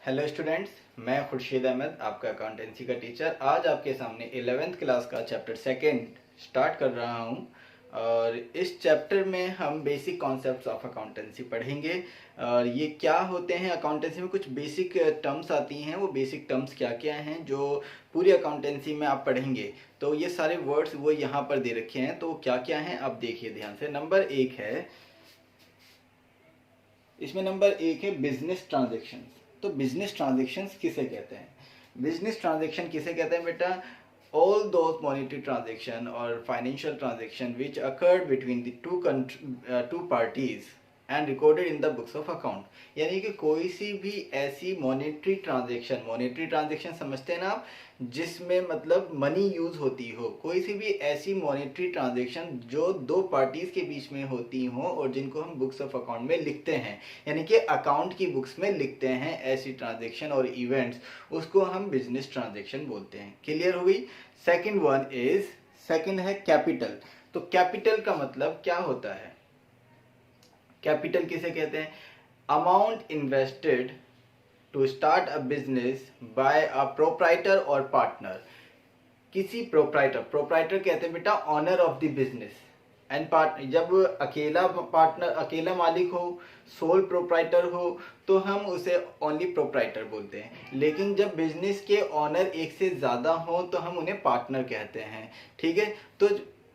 Hello students, मैं खुर्शीद अहमद, आपका accountancy का टीचर। आज आपके सामने 11th क्लास का चैप्टर सेकंड स्टार्ट कर रहा हूं और इस चैप्टर में हम बेसिक कॉन्सेप्ट्स ऑफ अकाउंटेंसी पढ़ेंगे। और ये क्या होते हैं, अकाउंटेंसी में कुछ बेसिक टर्म्स आती हैं। वो बेसिक टर्म्स क्या क्या हैं जो पूरी अकाउंटेंसी में आप पढ़ेंगे। तो ये सारे वर्ड्स वो यहाँ पर दे रखे हैं, तो क्या क्या हैं आप देखिए ध्यान से। नंबर एक है, इसमें नंबर एक है बिजनेस ट्रांजेक्शन। तो बिजनेस ट्रांजेक्शन्स किसे कहते हैं? बिजनेस ट्रांजेक्शन किसे कहते हैं बेटा? ऑल दोज मॉनेटरी ट्रांजेक्शन और financial transaction which occurred between the two parties and recorded in the books of account. यानी कि कोई सी भी ऐसी मॉनेटरी ट्रांजेक्शन समझते हैं ना आप, जिसमें मतलब मनी यूज होती हो। कोई सी भी ऐसी मॉनेटरी ट्रांजेक्शन जो दो पार्टीज के बीच में होती हो और जिनको हम बुक्स ऑफ अकाउंट में लिखते हैं, यानी कि अकाउंट की बुक्स में लिखते हैं, ऐसी ट्रांजेक्शन और इवेंट्स, उसको हम बिजनेस ट्रांजेक्शन बोलते हैं। क्लियर हो गई? सेकंड है कैपिटल। तो कैपिटल का मतलब क्या होता है? कैपिटल किसे कहते हैं? Amount invested to start a business by a proprietor और पार्टनर। किसी प्रोप्राइटर कहते हैं बेटा owner of the business and partner. जब अकेला पार्टनर, अकेला मालिक हो, सोल प्रोप्राइटर हो, तो हम उसे ओनली प्रोप्राइटर बोलते हैं। लेकिन जब बिजनेस के ऑनर एक से ज्यादा हो तो हम उन्हें पार्टनर कहते हैं। ठीक है? तो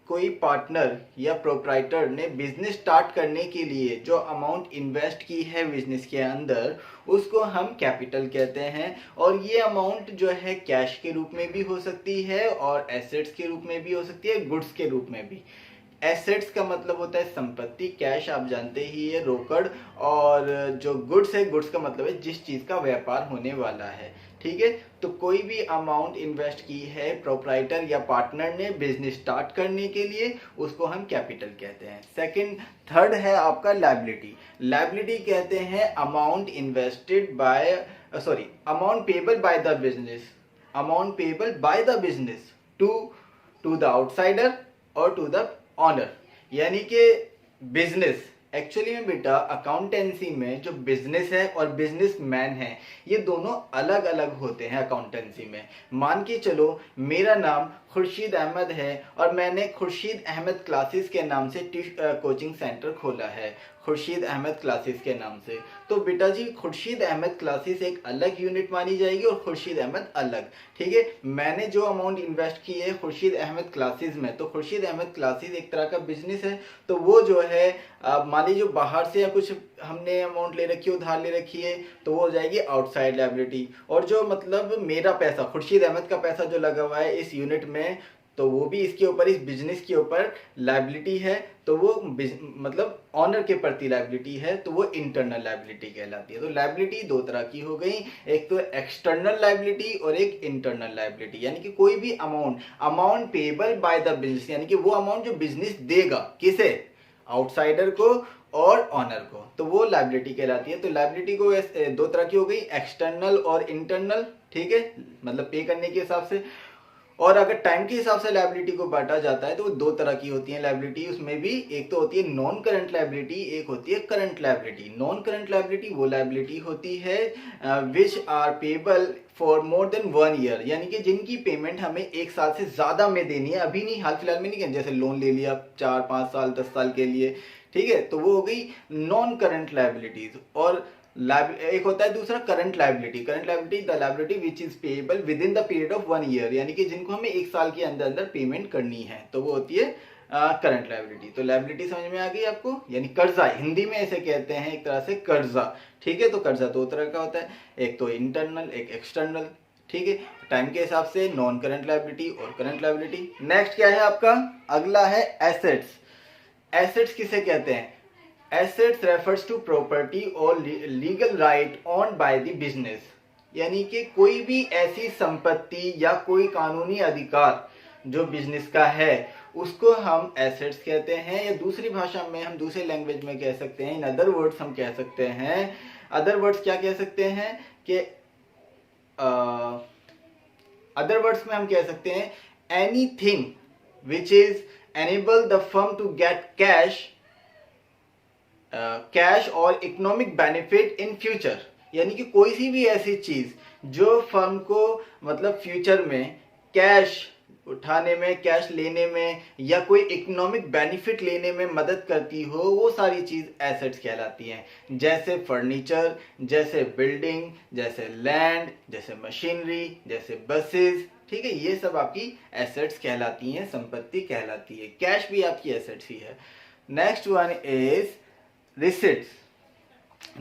कोई पार्टनर या प्रोप्राइटर ने बिजनेस स्टार्ट करने के लिए जो अमाउंट इन्वेस्ट की है बिजनेस के अंदर, उसको हम कैपिटल कहते हैं। और ये अमाउंट जो है कैश के रूप में भी हो सकती है और एसेट्स के रूप में भी हो सकती है, गुड्स के रूप में भी। एसेट्स का मतलब होता है संपत्ति, कैश आप जानते ही है रोकड़, और जो गुड्स है, गुड्स का मतलब है जिस चीज का व्यापार होने वाला है। ठीक है? तो कोई भी अमाउंट इन्वेस्ट की है प्रोप्राइटर या पार्टनर ने बिजनेस स्टार्ट करने के लिए, उसको हम कैपिटल कहते हैं। थर्ड है आपका लायबिलिटी। लायबिलिटी कहते हैं amount invested by amount payable by the business, amount payable by the business to the outsider और टू द ऑनर। यानी कि बिजनेस एक्चुअली में बेटा अकाउंटेंसी में जो बिजनेस है और बिजनेसमैन है, ये दोनों अलग अलग होते हैं अकाउंटेंसी में। मान के चलो मेरा नाम खुर्शीद अहमद है और मैंने खुर्शीद अहमद क्लासेस के नाम से कोचिंग सेंटर खोला है, खुर्शीद अहमद क्लासेस के नाम से। तो बेटा जी खुर्शीद अहमद क्लासेस एक अलग यूनिट मानी जाएगी और खुर्शीद अहमद अलग। ठीक है? मैंने जो अमाउंट इन्वेस्ट की है खुर्शीद अहमद क्लासेस में, तो खुर्शीद अहमद क्लासेस एक तरह का बिजनेस है। तो वो जो है मान लीजिए जो बाहर से या कुछ हमने अमाउंट ले रखी है, उधार ले रखी है, तो वो हो जाएगी आउटसाइड लायबिलिटी। और जो मतलब मेरा पैसा, खुर्शीद अहमद का पैसा जो लगा हुआ है इस यूनिट में, तो वो भी इसके ऊपर, इस बिजनेस के ऊपर लायबिलिटी है। तो वो मतलब ऑनर के प्रति लायबिलिटी है, तो वो इंटरनल लायबिलिटी कहलाती है। तो लायबिलिटी दो तरह की हो गई, एक तो एक्सटर्नल लायबिलिटी और एक इंटरनल लायबिलिटी। यानी कि कोई भी amount payable by the business, यानी कि वो अमाउंट जो बिजनेस देगा, किसे? आउटसाइडर को और ऑनर को, तो वो लायबिलिटी कहलाती है। तो लायबिलिटी को दो तरह की हो गई, एक्सटर्नल और इंटरनल। ठीक है? मतलब पे करने के हिसाब से। और अगर टाइम के हिसाब से लायबिलिटी को बांटा जाता है तो वो दो तरह की होती है लायबिलिटी। उसमें भी एक तो होती है नॉन करंट लायबिलिटी, एक होती है current liability. Non current liability वो लायबिलिटी होती है which are payable for more than 1 year, यानी कि जिनकी पेमेंट हमें 1 साल से ज्यादा में देनी है, अभी नहीं, हाल फिलहाल में नहीं, जैसे लोन ले लिया 4-5 साल 10 साल के लिए। ठीक है? तो वो हो गई नॉन करंट लायबिलिटीज। और एक होता है दूसरा current liability. Current liability the liability which is payable with in the period of 1 year, यानी कि जिनको हमें 1 साल के अंदर अंदर पेमेंट करनी है, तो वो होती है करंट लायबिलिटी। तो लायबिलिटी समझ में आ गई आपको? यानी कर्जा, हिंदी में ऐसे कहते हैं एक तरह से कर्जा। ठीक है? तो कर्जा दो तरह का होता है, एक तो इंटरनल, एक एक्सटर्नल। ठीक है? टाइम के हिसाब से नॉन करंट लायबिलिटी और करंट लायबिलिटी। नेक्स्ट क्या है आपका? अगला है एसेट्स। एसेट्स किसे कहते हैं? एसेट्स रेफर्स टू प्रॉपर्टी और legal right owned by the business. यानी कि कोई भी ऐसी संपत्ति या कोई कानूनी अधिकार जो बिजनेस का है, उसको हम एसेट्स कहते हैं। या दूसरी भाषा में, हम दूसरे लैंग्वेज में कह सकते हैं, इन अदर वर्ड्स हम कह सकते हैं, अदर वर्ड्स क्या कह सकते हैं कि अदर वर्ड्स में हम कह सकते हैं anything which is enable the firm to get cash और इकोनॉमिक बेनिफिट इन फ्यूचर। यानी कि कोई सी भी ऐसी चीज जो फर्म को मतलब फ्यूचर में कैश उठाने में, कैश लेने में या कोई इकोनॉमिक बेनिफिट लेने में मदद करती हो, वो सारी चीज एसेट्स कहलाती हैं। जैसे फर्नीचर, जैसे बिल्डिंग, जैसे लैंड, जैसे मशीनरी, जैसे बसेस, ठीक है, ये सब आपकी एसेट्स कहलाती हैं, संपत्ति कहलाती है। कैश भी आपकी एसेट्स ही है। Next one is receipts.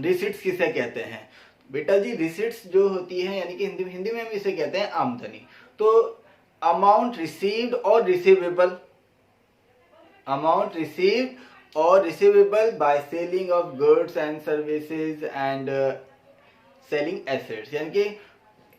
Receipts किसे कहते हैं बेटा जी? रिसिट्स जो होती है यानी कि हिंदी में हम इसे कहते हैं आमदनी। तो अमाउंट रिसीव्ड और रिसीवेबल, अमाउंट रिसीव्ड और receivable by selling of goods and services and selling assets, यानी कि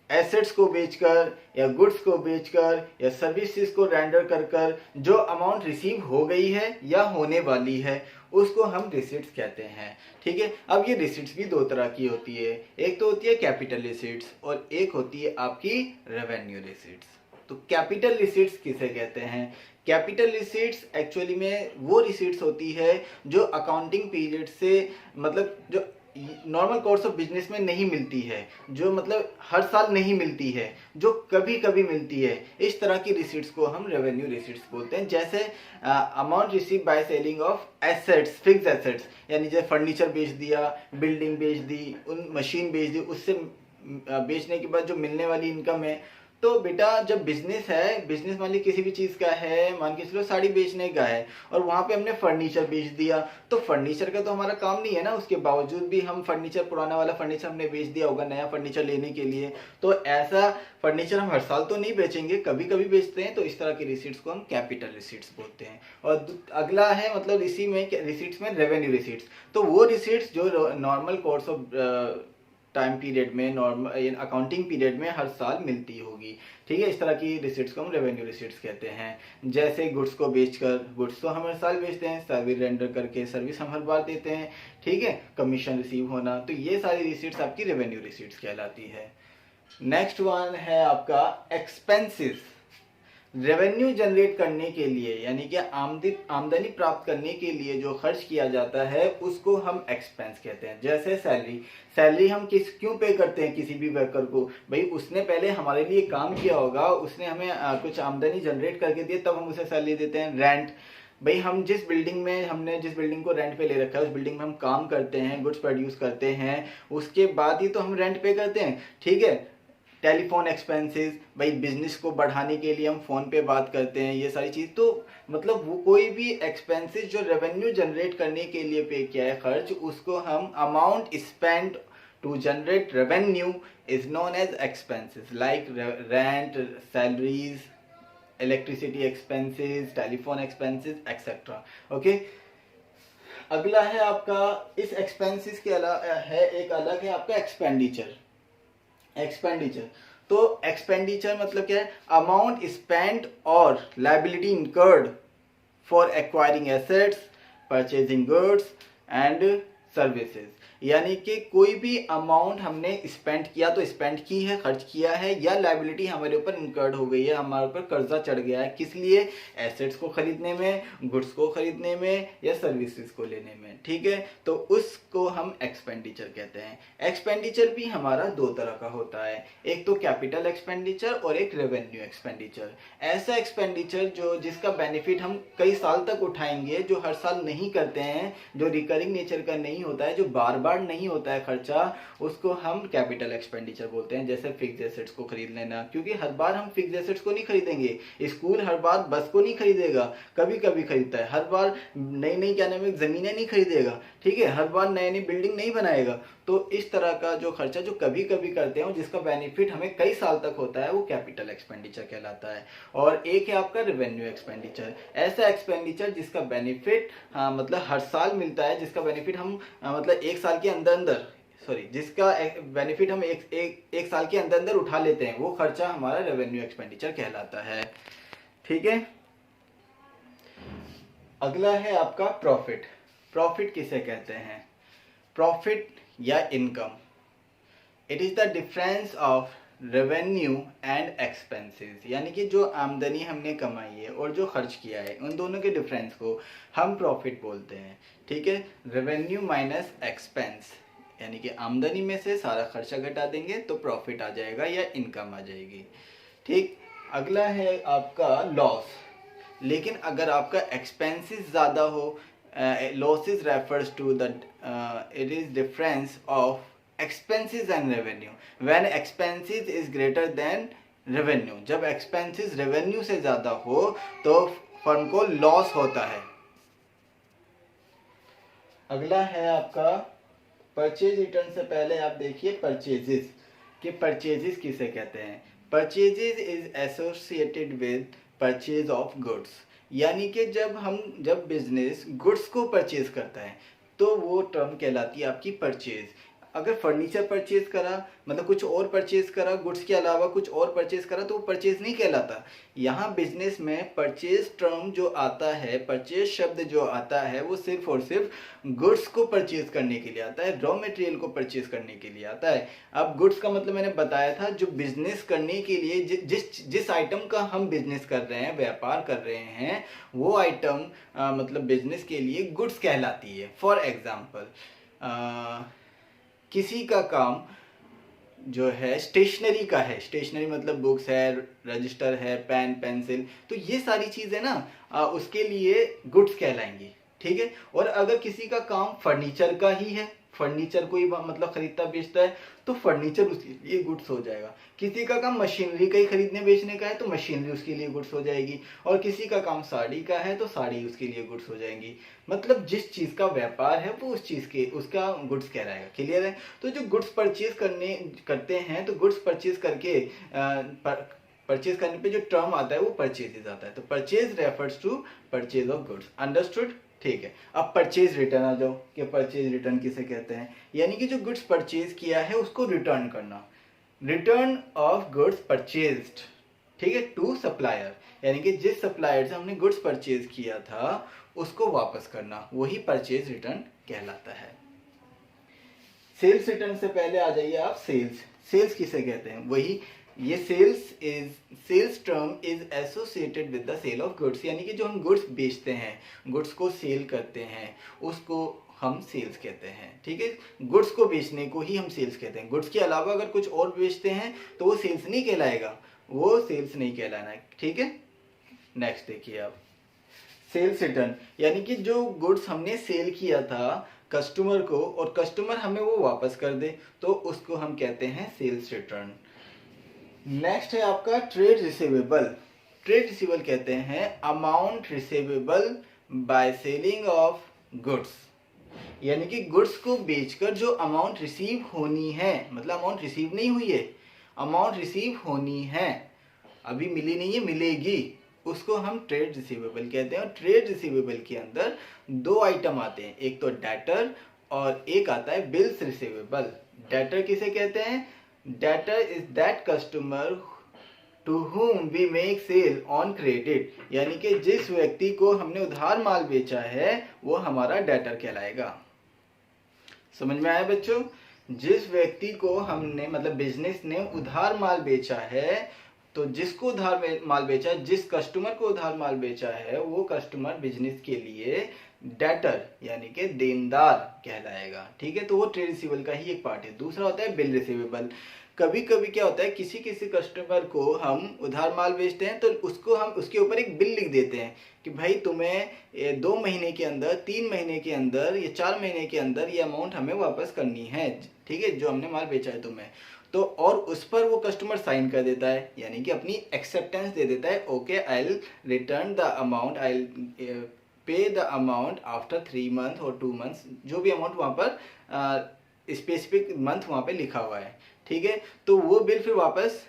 एसेट्स को बेचकर या गुड्स को बेचकर या सर्विसेज को रेंडर कर कर जो अमाउंट रिसीव हो गई है या होने वाली है उसको हम रिसिट्स कहते हैं। ठीक है, अब ये रिसिट्स भी दो तरह की होती है, एक तो होती है कैपिटल रिसिट्स और एक होती है आपकी रेवेन्यू रिसिट्स। तो कैपिटल रिसिट्स किसे कहते हैं? कैपिटल रिसिट्स एक्चुअली में वो रिसिट्स होती है जो अकाउंटिंग पीरियड से मतलब जो नॉर्मल कोर्स ऑफ बिजनेस में नहीं मिलती है, जो मतलब हर साल नहीं मिलती है, जो कभी कभी मिलती है। इस तरह की रिसिट्स को हम रेवेन्यू रिसिट्स बोलते हैं। जैसे amount receive by selling of assets, fix assets, यानी जैसे फर्नीचर बेच दिया, बिल्डिंग बेच दी, उन मशीन बेच दी, उससे बेचने के बाद जो मिलने वाली इनकम है। तो बेटा जब बिजनेस है, बिजनेस मान ली किसी भी चीज का है, मान के चलो साड़ी बेचने का है और वहां पे हमने फर्नीचर बेच दिया, तो फर्नीचर का तो हमारा काम नहीं है ना, उसके बावजूद भी हम फर्नीचर, पुराना वाला फर्नीचर हमने बेच दिया होगा नया फर्नीचर लेने के लिए। तो ऐसा फर्नीचर हम हर साल तो नहीं बेचेंगे, कभी कभी बेचते हैं। तो इस तरह की रिसीट्स को हम कैपिटल रिसीट्स बोलते हैं। और अगला है मतलब इसी में रिसीट्स में रेवेन्यू रिसीट्स। तो वो रिसीट्स जो normal course of time period में, नॉर्मल अकाउंटिंग पीरियड में हर साल मिलती होगी। ठीक है, इस तरह की रिसिट्स को हम रेवेन्यू रिसिट्स कहते हैं। जैसे गुड्स को बेचकर, गुड्स तो हम हर साल बेचते हैं, सर्विस रेंडर करके सर्विस हम हर बार देते हैं। ठीक है, कमीशन रिसीव होना, तो ये सारी रिसिट्स आपकी रेवेन्यू रिसिट्स कहलाती है। नेक्स्ट वन है आपका एक्सपेंसेस। रेवेन्यू जनरेट करने के लिए यानी कि आमदनी प्राप्त करने के लिए जो खर्च किया जाता है उसको हम एक्सपेंस कहते हैं। जैसे सैलरी, सैलरी हम क्यों पे करते हैं किसी भी वर्कर को? भाई उसने पहले हमारे लिए काम किया होगा, उसने हमें कुछ आमदनी जनरेट करके दी, तब हम उसे सैलरी देते हैं। रेंट, भाई हम जिस बिल्डिंग को रेंट पे ले रखा है उस बिल्डिंग में हम काम करते हैं, गुड्स प्रोड्यूस करते हैं, उसके बाद ही तो हम रेंट पे करते हैं। ठीक है, टेलीफोन एक्सपेंसेस, भाई बिजनेस को बढ़ाने के लिए हम फोन पे बात करते हैं, ये सारी चीज। तो मतलब वो कोई भी एक्सपेंसेस जो रेवेन्यू जनरेट करने के लिए पे किया है खर्च, उसको हम amount spend to generate revenue is known as expenses, like rent, salaries, electricity expenses, telephone expenses etcetera. Okay, अगला है आपका इस एक्सपेंसेस के अलावा है एक अलग है आपका एक्सपेंडिचर। एक्सपेंडिचर, तो एक्सपेंडिचर मतलब क्या है? अमाउंट स्पेंट और liability incurred for acquiring assets, purchasing goods and services, यानी कि कोई भी अमाउंट हमने स्पेंड किया तो स्पेंड की है, खर्च किया है, या लायबिलिटी हमारे ऊपर इनकर्ड हो गई है, हमारे ऊपर कर्जा चढ़ गया है, किस लिए? एसेट्स को खरीदने में, गुड्स को खरीदने में या सर्विसेज को लेने में। ठीक है, तो उसको हम एक्सपेंडिचर कहते हैं। एक्सपेंडिचर भी हमारा दो तरह का होता है, एक तो कैपिटल एक्सपेंडिचर और एक रेवेन्यू एक्सपेंडिचर। ऐसा एक्सपेंडिचर जो जिसका बेनिफिट हम कई साल तक उठाएंगे, जो हर साल नहीं करते हैं, जो रिकरिंग नेचर का नहीं होता है, जो बार बार नहीं होता है खर्चा, उसको हम कैपिटल एक्सपेंडिचर बोलते हैं। जैसे फिक्स एसेट्स को खरीद लेना, क्योंकि हर बार हम फिक्स एसेट्स को नहीं खरीदेंगे, स्कूल हर बार बस को नहीं खरीदेगा, कभी कभी खरीदता है, हर बार नई नई क्या नाम है जमीनें नहीं खरीदेगा। ठीक है, हर बार नई नई बिल्डिंग नहीं बनाएगा। तो इस तरह का जो खर्चा जो कभी कभी करते हैं, जिसका बेनिफिट हमें कई साल तक होता है, वो कैपिटल एक्सपेंडिचर कहलाता है। और एक है आपका रेवेन्यू एक्सपेंडिचर, ऐसा एक्सपेंडिचर जिसका बेनिफिट मतलब हर साल मिलता है, जिसका बेनिफिट हम मतलब एक साल के अंदर जिसका बेनिफिट हम एक साल के अंदर उठा लेते हैं, वो खर्चा हमारा रेवेन्यू एक्सपेंडिचर कहलाता है। ठीक है, अगला है आपका प्रॉफिट। प्रॉफिट किसे कहते हैं? प्रॉफिट या income, it is the difference of revenue and expenses, यानी कि जो आमदनी हमने कमाई है और जो खर्च किया है, उन दोनों के डिफरेंस को हम प्रॉफिट बोलते हैं। ठीक है, रेवेन्यू माइनस एक्सपेंस, यानी कि आमदनी में से सारा खर्चा घटा देंगे तो प्रॉफिट आ जाएगा या इनकम आ जाएगी। ठीक, अगला है आपका लॉस। लेकिन अगर आपका एक्सपेंसेस ज़्यादा हो, losses refers to the it is difference of expenses and revenue when expenses is greater than revenue. जब एक्सपेंसेस रेवेन्यू से ज़्यादा हो तो फर्म को लॉस होता है। अगला है आपका परचेज रिटर्न से पहले आप देखिए परचेजेस कि परचेजेस किसे कहते हैं। Purchases is associated with purchase of goods, यानी कि जब बिजनेस गुड्स को परचेज करता है तो वो टर्म कहलाती है आपकी परचेज। अगर फर्नीचर परचेज करा मतलब कुछ और परचेज करा, गुड्स के अलावा कुछ और परचेज करा तो वो परचेज नहीं कहलाता। यहाँ बिजनेस में परचेज टर्म जो आता है, परचेज शब्द जो आता है वो सिर्फ और सिर्फ गुड्स को परचेज करने के लिए आता है, रॉ मटेरियल को परचेज करने के लिए आता है। अब गुड्स का मतलब मैंने बताया था, जो बिजनेस करने के लिए जिस आइटम का हम बिजनेस कर रहे हैं, व्यापार कर रहे हैं, वो आइटम मतलब बिजनेस के लिए गुड्स कहलाती है। फॉर एग्जाम्पल किसी का काम जो है स्टेशनरी का है, स्टेशनरी मतलब बुक्स है, रजिस्टर है, पेन पेंसिल, तो ये सारी चीज़ें ना उसके लिए गुड्स कहलाएंगी। ठीक है, और अगर किसी का काम फर्नीचर का ही है, फर्नीचर को ही मतलब खरीदता बेचता है तो फर्नीचर उसके लिए गुड्स हो जाएगा। किसी का काम मशीनरी का ही खरीदने बेचने का है तो मशीनरी उसके लिए गुड्स हो जाएगी, और किसी का काम साड़ी का है तो साड़ी उसके लिए गुड्स हो जाएंगी। मतलब जिस चीज़ का व्यापार है वो उस चीज़ के उसका गुड्स कहलाएगा। क्लियर है? तो जो गुड्स परचेज करते हैं तो गुड्स परचेज करके परचेज करने पे जो टर्म आता है वो परचेज आता है। तो purchase refers to purchase of goods. Understood? ठीक है, अब परचेज रिटर्न आ जाओ कि परचेज रिटर्न किसे कहते हैं। यानी कि जो गुड्स परचेज किया है उसको रिटर्न करना, रिटर्न ऑफ गुड्स परचेज्ड। ठीक है, टू सप्लायर, यानी कि जिस सप्लायर से हमने गुड्स परचेज किया था उसको वापस करना, वही परचेज रिटर्न कहलाता है। सेल्स रिटर्न से पहले आ जाइए आप सेल्स। सेल्स किसे कहते हैं? वही ये sales term is associated with the sale of goods, यानी कि जो हम गुड्स बेचते हैं, गुड्स को सेल करते हैं, उसको हम सेल्स कहते हैं। ठीक है, गुड्स को बेचने को ही हम सेल्स कहते हैं। गुड्स के अलावा अगर कुछ और बेचते हैं तो वो सेल्स नहीं कहलाएगा, वो सेल्स नहीं कहलाना है। ठीक है, नेक्स्ट देखिए आप सेल्स रिटर्न, यानी कि जो गुड्स हमने सेल किया था कस्टमर को और कस्टमर हमें वो वापस कर दे तो उसको हम कहते हैं सेल्स रिटर्न। नेक्स्ट है आपका ट्रेड रिसीवेबल। ट्रेड रिसीवेबल कहते हैं amount receivable by selling of goods, यानी कि गुड्स को बेचकर जो अमाउंट रिसीव होनी है, मतलब अमाउंट रिसीव नहीं हुई है, अमाउंट रिसीव होनी है, अभी मिली नहीं है, मिलेगी, उसको हम ट्रेड रिसीवेबल कहते हैं। और ट्रेड रिसीवेबल के अंदर दो आइटम आते हैं, एक तो डेटर और एक आता है बिल्स रिसीवेबल। डेटर किसे कहते हैं? Debtor is that customer to whom we make sale on credit, यानी कि जिस व्यक्ति को हमने उधार माल बेचा है वो हमारा डेटर कहलाएगा। समझ में आया बच्चों? जिस व्यक्ति को हमने मतलब बिजनेस ने उधार माल बेचा है, तो जिसको उधार माल बेचा है, जिस कस्टमर को उधार माल बेचा है, वो कस्टमर बिजनेस के लिए डेटर यानी कि देनदार कहलाएगा। ठीक है, तो वो ट्रेड रिसीवेबल का ही एक पार्ट है। दूसरा होता है बिल रिसीवेबल। कभी कभी क्या होता है, किसी कस्टमर को हम उधार माल बेचते हैं तो उसको हम उसके ऊपर एक बिल लिख देते हैं कि भाई तुम्हें 2 महीने के अंदर, 3 महीने के अंदर या 4 महीने के अंदर ये अमाउंट हमें वापस करनी है। ठीक है, जो हमने माल बेचा है तुम्हें, तो और उस पर वो कस्टमर साइन कर देता है, यानी कि अपनी एक्सेप्टेंस दे देता है। Okay, I will return the amount, I will pay the amount after 3 month और 2 मंथ्स, जो भी अमाउंट वहाँ पर स्पेसिफिक मंथ वहाँ पे लिखा हुआ है। ठीक है, तो वो बिल फिर वापस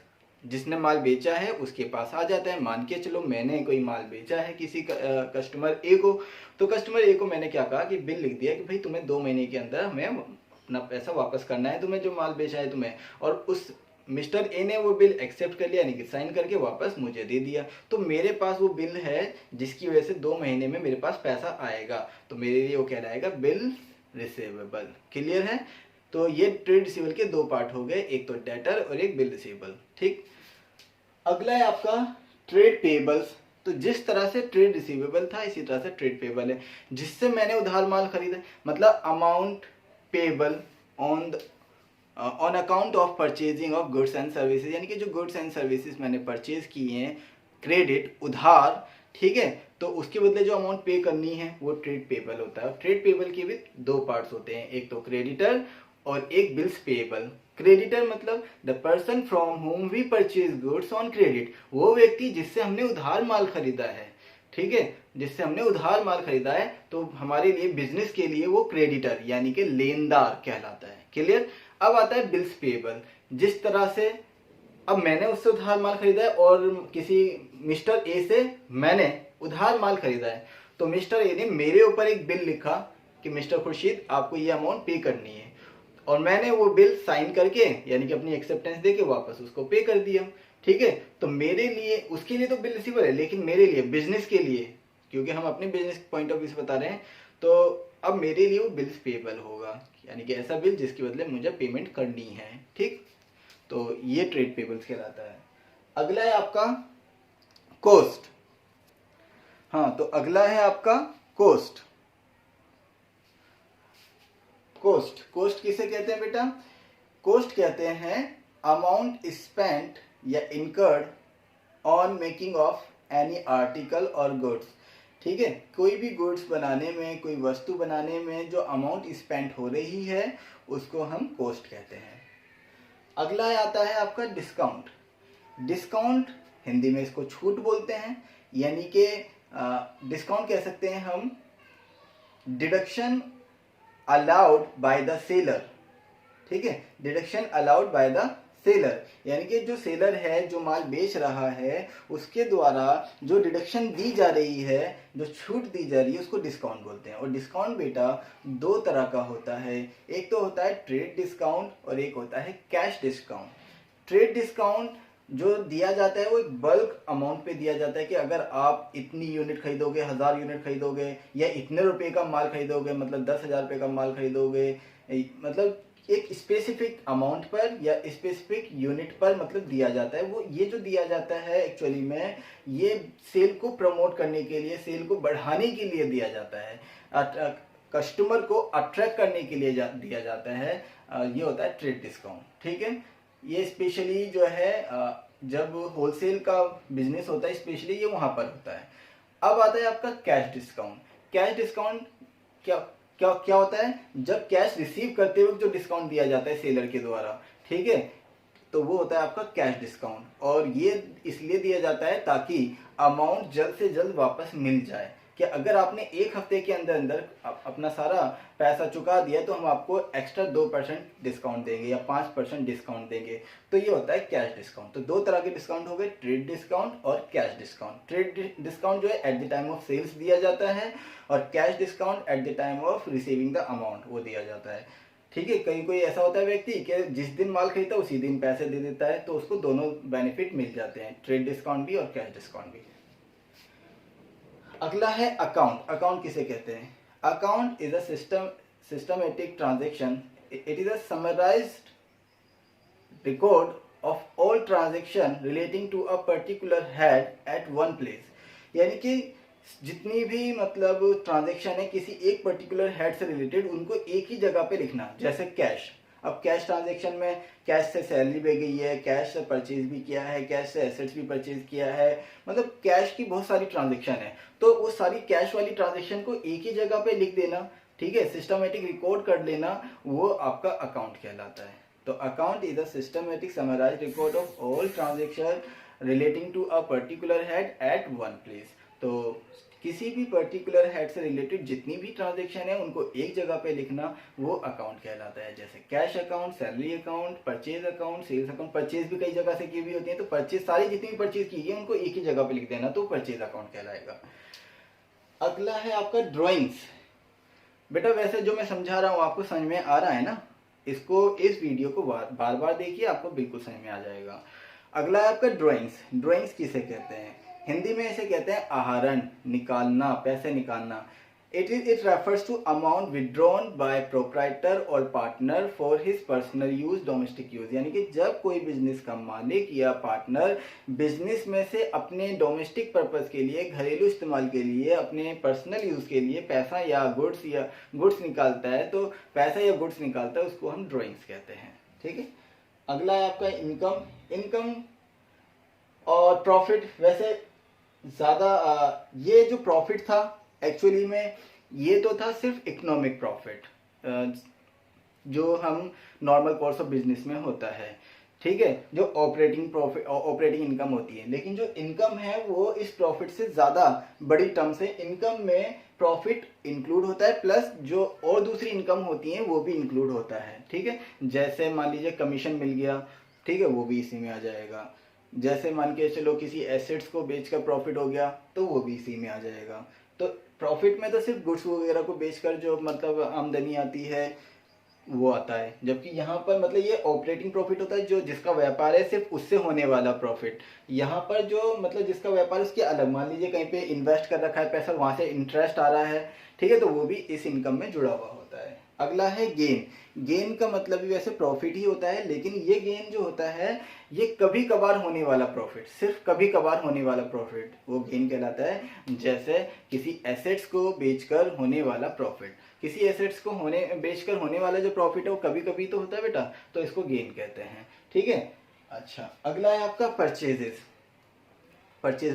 जिसने माल बेचा है उसके पास आ जाता है। मान के चलो मैंने कोई माल बेचा है किसी कस्टमर ए को, तो कस्टमर ए को मैंने क्या कहा कि बिल लिख दिया कि भाई तुम्हें 2 महीने के अंदर हमें अपना पैसा वापस करना है, तुम्हें जो माल बेचा है तुम्हें, और उस मिस्टर ए ने वो बिल एक्सेप्ट कर लिया, यानी कि साइन करके वापस मुझे दे दिया। तो मेरे पास वो बिल है जिसकी वजह से 2 महीने में मेरे पास पैसा आएगा, तो मेरे लिए वो कहलाएगा बिल रिसीवेबल। क्लियर है? तो ये ट्रेड रिसीवेबल के 2 पार्ट हो गए, एक तो डेटर और एक बिल रिसीवेबल। ठीक, अगला है आपका ट्रेड पेबल्स। तो जिस तरह से ट्रेड रिसीवेबल था इसी तरह से ट्रेड पेबल है, जिससे मैंने उधार माल खरीदा, मतलब amount payable on on account of purchasing of goods and services, यानी कि जो गुड्स एंड सर्विसेज मैंने परचेज किए हैं, क्रेडिट उधार, ठीक है, तो उसके बदले जो अमाउंट पे करनी है वो ट्रेड पेबल होता है। ट्रेड पेबल के भी दो पार्ट्स होते हैं, एक तो क्रेडिटर और एक बिल्स पेएबल। क्रेडिटर मतलब the person from whom we purchase goods on credit, वो व्यक्ति जिससे हमने उधार माल खरीदा है, ठीक है, जिससे हमने उधार माल खरीदा है, तो हमारे लिए बिजनेस के लिए वो क्रेडिटर यानी कि लेनदार कहलाता है। क्लियर। अब आता है बिल्स पेएबल। जिस तरह से अब मैंने उससे उधार माल खरीदा है और किसी मिस्टर ए से मैंने उधार माल खरीदा है, तो मिस्टर ए ने मेरे ऊपर एक बिल लिखा कि मिस्टर खुर्शीद आपको ये अमाउंट पे करनी है, और मैंने वो बिल साइन करके यानी कि अपनी एक्सेप्टेंस देके वापस उसको पे कर दिया, ठीक है। तो मेरे लिए, उसके लिए तो बिल रिसीवर है, लेकिन मेरे लिए, बिजनेस के लिए, क्योंकि हम अपने बिजनेस पॉइंट ऑफ व्यू से बता रहे हैं, तो अब मेरे लिए वो बिल्स पेएबल होगा, यानी कि ऐसा बिल जिसके बदले मुझे पेमेंट करनी है, ठीक। तो ये ट्रेड पेबल्स कहलाता है। अगला है आपका कॉस्ट। हाँ, तो अगला है आपका कॉस्ट। कॉस्ट किसे कहते हैं बेटा? कॉस्ट कहते हैं अमाउंट स्पेंट या incurred on making of any article और गुड्स, ठीक है। कोई भी गुड्स बनाने में, कोई वस्तु बनाने में जो अमाउंट स्पेंड हो रही है उसको हम कॉस्ट कहते हैं। अगला आता है आपका डिस्काउंट। डिस्काउंट हिंदी में इसको छूट बोलते हैं, यानी कि डिस्काउंट कह सकते हैं हम deduction allowed by the seller, ठीक है, deduction allowed by the seller, यानी कि जो सेलर है, जो माल बेच रहा है, उसके द्वारा जो डिडक्शन दी जा रही है, जो छूट दी जा रही है, उसको डिस्काउंट बोलते हैं। और डिस्काउंट बेटा दो तरह का होता है, एक तो होता है ट्रेड डिस्काउंट और एक होता है कैश डिस्काउंट। ट्रेड डिस्काउंट जो दिया जाता है वो एक बल्क अमाउंट पे दिया जाता है कि अगर आप इतनी यूनिट खरीदोगे, 1000 यूनिट खरीदोगे, या इतने रुपए का माल खरीदोगे, मतलब 10,000 रुपये का माल खरीदोगे, मतलब एक स्पेसिफिक अमाउंट पर या स्पेसिफिक यूनिट पर मतलब दिया जाता है। वो ये जो दिया जाता है एक्चुअली में ये सेल को प्रमोट करने के लिए, सेल को बढ़ाने के लिए दिया जाता है, कस्टमर को अट्रैक्ट करने के लिए दिया जाता है। ये होता है ट्रेड डिस्काउंट, ठीक है। ये स्पेशली जो है जब होलसेल का बिजनेस होता है, स्पेशली ये वहां पर होता है। अब आता है आपका कैश डिस्काउंट। कैश डिस्काउंट क्या क्या क्या होता है? जब कैश रिसीव करते वक्त जो डिस्काउंट दिया जाता है सेलर के द्वारा, ठीक है, तो वो होता है आपका कैश डिस्काउंट। और ये इसलिए दिया जाता है ताकि अमाउंट जल्द से जल्द वापस मिल जाए, कि अगर आपने एक हफ्ते के अंदर अंदर अपना सारा पैसा चुका दिया तो हम आपको एक्स्ट्रा 2% डिस्काउंट देंगे या 5% डिस्काउंट देंगे। तो ये होता है कैश डिस्काउंट। तो दो तरह के डिस्काउंट हो गए, ट्रेड डिस्काउंट और कैश डिस्काउंट। ट्रेड डिस्काउंट जो है at the time of sales दिया जाता है, और cash discount at the time of receiving the amount वो दिया जाता है, ठीक है। कहीं कोई ऐसा होता है व्यक्ति कि जिस दिन माल खरीदता है उसी दिन पैसे दे देता है, तो उसको दोनों बेनिफिट मिल जाते हैं, ट्रेड डिस्काउंट भी और कैश डिस्काउंट भी। अगला है अकाउंट। अकाउंट किसे कहते हैं? Account is a systematic transaction, it is a summarised record of all transaction relating to a particular head at one place, यानी कि जितनी भी मतलब ट्रांजेक्शन है किसी एक पर्टिकुलर हेड से रिलेटेड, उनको एक ही जगह पे लिखना। जैसे कैश, अब कैश ट्रांजेक्शन में कैश से सैलरी भी गई है, कैश से परचेज भी किया है, कैश से एसेट्स भी परचेज किया है, मतलब कैश की बहुत सारी ट्रांजेक्शन है, तो वो सारी कैश वाली ट्रांजेक्शन को एक ही जगह पे लिख देना, ठीक है, सिस्टमेटिक रिकॉर्ड कर लेना, वो आपका अकाउंट कहलाता है। तो account is a systematic summarised record of all transaction relating to a particular head at one place. तो किसी भी पर्टिकुलर हेड से रिलेटेड जितनी भी ट्रांजेक्शन है उनको एक जगह पे लिखना, वो अकाउंट कहलाता है। जैसे cash account, salary account, purchase account, sales account. Purchase भी कई जगह से की हुई होती है, तो परचेज सारी जितनी भी परचेज की है उनको एक ही जगह पे लिख देना, तो परचेज अकाउंट कहलाएगा। अगला है आपका ड्रॉइंग्स। बेटा वैसे जो मैं समझा रहा हूँ आपको समझ में आ रहा है ना? इसको, इस वीडियो को बार बार देखिए, आपको बिल्कुल समझ में आ जाएगा। अगला है आपका ड्रॉइंग्स। ड्रॉइंग्स किसे कहते हैं? हिंदी में इसे कहते हैं आहरण, निकालना, पैसे निकालना। It refers to amount withdrawn by proprietor or partner for his personal use, domestic use। यानी कि जब कोई बिजनेस का मालिक या पार्टनर बिजनेस में से अपने डोमेस्टिक पर्पस के लिए, घरेलू इस्तेमाल के लिए, अपने पर्सनल यूज के लिए पैसा या गुड्स निकालता है, तो पैसा या गुड्स निकालता है, उसको हम ड्रॉइंग्स कहते हैं। ठीक है, अगला है आपका इनकम और प्रॉफिट। वैसे ज़्यादा ये जो प्रॉफिट था एक्चुअली में ये तो था सिर्फ इकोनॉमिक प्रॉफिट, जो हम नॉर्मल कोर्स ऑफ बिजनेस में होता है। ठीक है, जो ऑपरेटिंग इनकम होती है। लेकिन जो इनकम है वो इस प्रॉफिट से ज़्यादा बड़ी टर्म से, इनकम में प्रॉफिट इंक्लूड होता है प्लस जो और दूसरी इनकम होती हैं वो भी इंक्लूड होता है। ठीक है, जैसे मान लीजिए कमीशन मिल गया, ठीक है, वो भी इसी में आ जाएगा। जैसे मान के चलो किसी एसेट्स को बेचकर प्रॉफिट हो गया तो वो भी इसी में आ जाएगा। तो प्रॉफिट में तो सिर्फ गुड्स वगैरह को बेचकर जो मतलब आमदनी आती है वो आता है, जबकि यहाँ पर मतलब ये ऑपरेटिंग प्रॉफिट होता है, जो जिसका व्यापार है सिर्फ उससे होने वाला प्रॉफिट। यहाँ पर जो मतलब जिसका व्यापार उसके अलग, मान लीजिए कहीं पे इन्वेस्ट कर रखा है पैसा, वहाँ से इंटरेस्ट आ रहा है, ठीक है, तो वो भी इस इनकम में जुड़ा हुआ होता है। अगला है गेन का मतलब भी वैसे प्रॉफिट ही होता है, लेकिन ये गेन जो होता है ये कभी कभार होने वाला प्रॉफिट, सिर्फ कभी कभार होने वाला प्रॉफिट वो गेन कहलाता है। जैसे किसी एसेट्स को बेचकर होने वाला प्रॉफिट, किसी एसेट्स को बेचकर होने वाला जो प्रॉफिट है वो कभी कभी तो होता है बेटा, तो इसको गेन कहते हैं। ठीक है, अच्छा अगला है आपका परचेज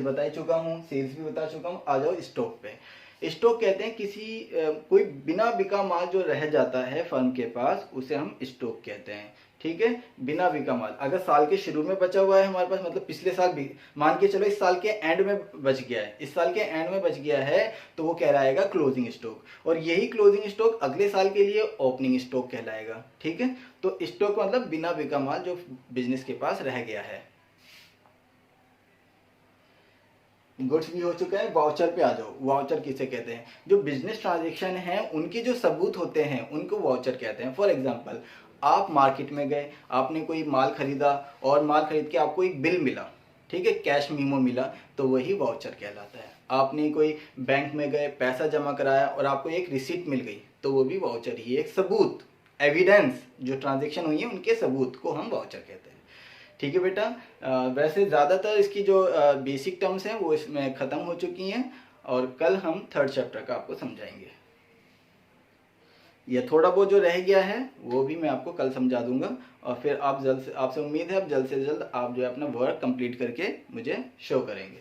बता ही चुका हूँ, सेल्स भी बता चुका हूँ। आ जाओ स्टॉक पे। स्टॉक कहते हैं किसी कोई बिना बिका माल जो रह जाता है फर्म के पास, उसे हम स्टॉक कहते हैं। ठीक है, बिना बिका माल अगर साल के शुरू में बचा हुआ है हमारे पास, मतलब पिछले साल भी मान के चलो इस साल के एंड में बच गया है, इस साल के एंड में बच गया है, तो वो कहलाएगा क्लोजिंग स्टॉक। और यही क्लोजिंग स्टॉक अगले साल के लिए ओपनिंग स्टॉक कहलाएगा। ठीक है, तो स्टॉक मतलब बिना बिका माल जो बिजनेस के पास रह गया है। गुड्स भी हो चुका है, वाउचर पे आ जाओ। वाउचर किसे कहते हैं? जो बिजनेस ट्रांजेक्शन है उनके जो सबूत होते हैं उनको वाउचर कहते हैं। फॉर एग्जांपल, आप मार्केट में गए, आपने कोई माल खरीदा और माल खरीद के आपको एक बिल मिला, ठीक है, कैश मीमो मिला, तो वही वाउचर कहलाता है। आपने कोई बैंक में गए, पैसा जमा कराया और आपको एक रिसीट मिल गई, तो वो भी वाउचर ही, एक सबूत, एविडेंस, जो ट्रांजेक्शन हुई है उनके सबूत को हम वाउचर कहते हैं। ठीक है बेटा, वैसे ज़्यादातर इसकी जो बेसिक टर्म्स हैं वो इसमें ख़त्म हो चुकी हैं, और कल हम थर्ड चैप्टर का आपको समझाएंगे। ये थोड़ा बहुत जो रह गया है वो भी मैं आपको कल समझा दूंगा, और फिर आप आपसे उम्मीद है आप जल्द से जल्द आप जो है अपना वर्क कंप्लीट करके मुझे शो करेंगे।